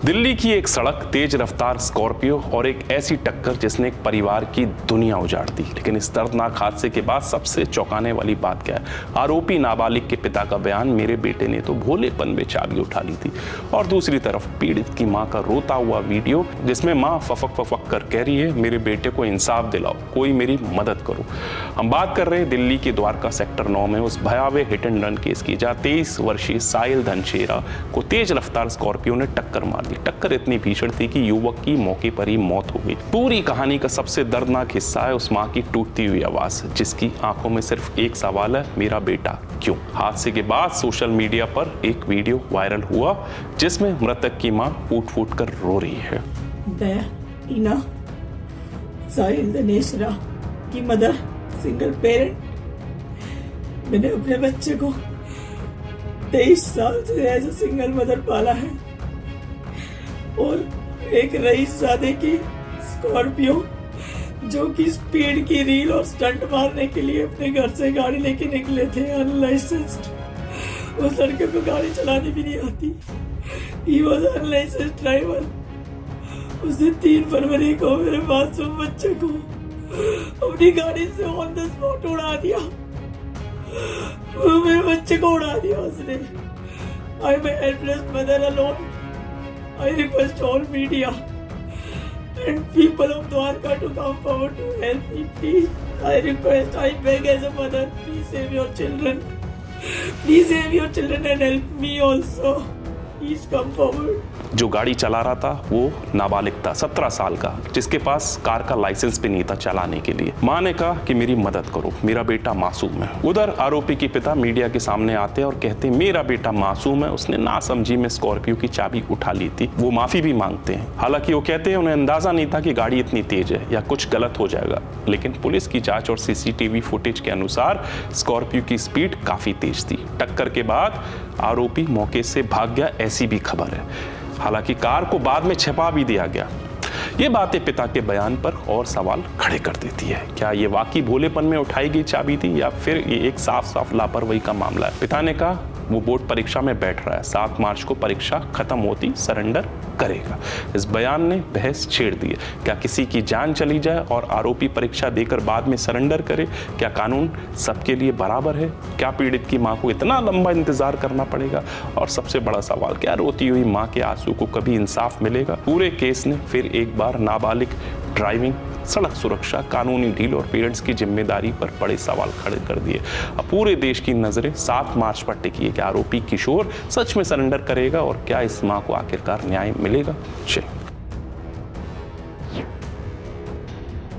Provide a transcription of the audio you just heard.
दिल्ली की एक सड़क, तेज रफ्तार स्कॉर्पियो और एक ऐसी टक्कर जिसने एक परिवार की दुनिया उजाड़ दी। लेकिन इस दर्दनाक हादसे के बाद सबसे चौंकाने वाली बात क्या है? आरोपी नाबालिग के पिता का बयान, मेरे बेटे ने तो भोलेपन में चाबी उठा ली थी। और दूसरी तरफ पीड़ित की मां का रोता हुआ वीडियो, जिसमें मां फफक कर कह रही है, मेरे बेटे को इंसाफ दिलाओ, कोई मेरी मदद करो। हम बात कर रहे हैं दिल्ली के द्वारका सेक्टर 9 में उस भयावह हिट एंड रन केस की, जहां 23 वर्षीय साहिल धनशेरा को तेज रफ्तार स्कॉर्पियो ने टक्कर मार दी। टक्कर इतनी भीषण थी कि युवक की मौके पर ही मौत हो गई। पूरी कहानी का सबसे दर्दनाक हिस्सा है उस मां की टूटती हुई आवाज, जिसकी आंखों में सिर्फ एक सवाल है, मेरा बेटा क्यों? हादसे के बाद सोशल मीडिया पर एक वीडियो वायरल हुआ जिसमें मृतक की मां फूट फूट कर रो रही है। मैं ईना साहिल धनेश्वरा की मदर, सिंगल पेरेंट। मैंने अपने बच्चे को 23 साल से एज ए सिंगल मदर पाला है और एक रईसजादे की स्कॉर्पियो जो कि स्पीड की रील और स्टंट मारने के लिए अपने घर से गाड़ी लेके निकले थे अनलाइसेंस्ड। उस लड़के को गाड़ी चलानी भी नहीं आती। He was unlicensed driver. उसने 3 फरवरी को मेरे मासूम बच्चे को अपनी गाड़ी से ऑन द स्पॉट उड़ा दिया। वो मेरे बच्चे को उड़ा दिया उसने। I am a helpless mother alone. I request all media and people of Dwarka to come forward to help me, please. I request, I beg as a mother, please save your children. Please save your children and help me also. Please come forward. जो गाड़ी चला रहा था वो नाबालिग था, 17 साल का, जिसके पास कार का लाइसेंस भी नहीं था चलाने के लिए। मां ने कहा कि मेरी मदद करो, मेरा बेटा मासूम है। उधर आरोपी के पिता मीडिया के सामने आते और कहते मेरा बेटा मासूम है, उसने नासमझी में स्कॉर्पियो की चाबी उठा ली थी। वो माफी भी मांगते हैं। हालांकि वो कहते हैं उन्हें अंदाजा नहीं था कि गाड़ी इतनी तेज है या कुछ गलत हो जाएगा। लेकिन पुलिस की जांच और सीसीटीवी फुटेज के अनुसार स्कॉर्पियो की स्पीड काफी तेज थी। टक्कर के बाद आरोपी मौके से भाग गया, ऐसी भी खबर है। हालांकि कार को बाद में छिपा भी दिया गया। ये बातें पिता के बयान पर और सवाल खड़े कर देती है। क्या ये वाकई भोलेपन में उठाई गई चाबी थी या फिर ये एक साफ लापरवाही का मामला है? पिता ने कहा वो बोर्ड परीक्षा में बैठ रहा है, 7 मार्च को परीक्षा खत्म होती सरेंडर करेगा। इस बयान ने बहस छेड़ दी है। क्या किसी की जान चली जाए और आरोपी परीक्षा देकर बाद में सरेंडर करे? क्या कानून सबके लिए बराबर है? क्या पीड़ित की मां को इतना लंबा इंतजार करना पड़ेगा? और सबसे बड़ा सवाल, क्या रोती हुई मां के आंसू को कभी इंसाफ मिलेगा? पूरे केस ने फिर एक बार नाबालिग ड्राइविंग, सड़क सुरक्षा, कानूनी ढील और पेरेंट्स की जिम्मेदारी पर बड़े सवाल खड़े कर दिए। अब पूरे देश की नजरें 7 मार्च पर टिकी है कि आरोपी किशोर सच में सरेंडर करेगा और क्या इस मां को आखिरकार न्याय मिलेगा?